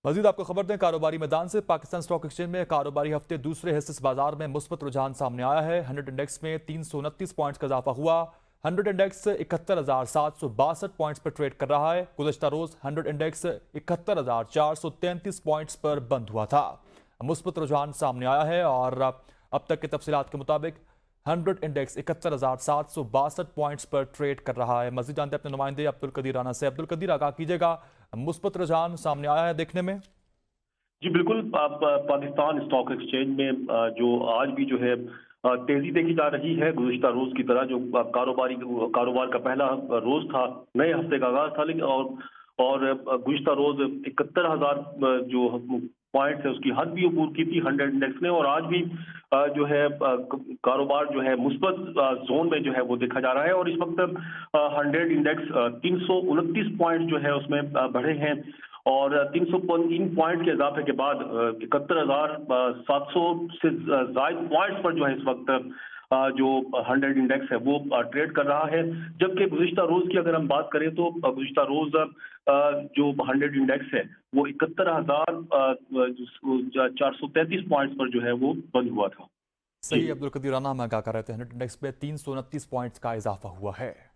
मजीद आपको खबर दें, कारोबारी मैदान से पाकिस्तान स्टॉक एक्सचेंज में कारोबारी हफ्ते दूसरे हिस्से से बाजार में मुस्बत रुझान सामने आया है। 100 इंडेक्स में 329 पॉइंट्स का इजाफा हुआ। 100 इंडेक्स 71,762 पॉइंट्स पर ट्रेड कर रहा है। गुज़श्ता रोज 100 इंडेक्स 71,433 पॉइंट्स पर बंद हुआ था। मुस्बत रुझान सामने आया है और अब तक की तफसीलात के मुताबिक 100 इंडेक्स 71,762 पॉइंट्स पर ट्रेड कर रहा है। मजीद जानते हैं अपने नुमाइंदे अब्दुल कदीर राना से। अब्दुल कदीर, आगाह कीजिएगा, मुस्बत रुझान सामने आया है देखने में? जी बिल्कुल। पाकिस्तान स्टॉक एक्सचेंज में जो आज भी जो है तेजी देखी जा रही है। गुज़श्ता रोज की तरह जो कारोबार का पहला रोज था, नए हफ्ते का आगाज था, लेकिन और गुज़श्ता रोज 71,000 जो पॉइंट्स है उसकी हद भी अबूर की थी 100 इंडेक्स ने। और आज भी जो है कारोबार जो है मुस्बत जोन में जो है वो देखा जा रहा है। और इस वक्त 100 इंडेक्स 329 पॉइंट जो है उसमें बढ़े हैं और 303 पॉइंट के इजाफे के बाद 71,700 से ज्यादा पॉइंट्स पर जो है इस वक्त जो 100 इंडेक्स है वो ट्रेड कर रहा है। जबकि गुज़श्ता रोज की अगर हम बात करें तो गुज़श्ता रोज जो 100 इंडेक्स है वो 71,433 पॉइंट्स पर जो है वो बंद हुआ था। जी। सही, अब्दुल कदीर राना हम आगाह कर रहे थे। 100 इंडेक्स में 329 पॉइंट्स का इजाफा हुआ है।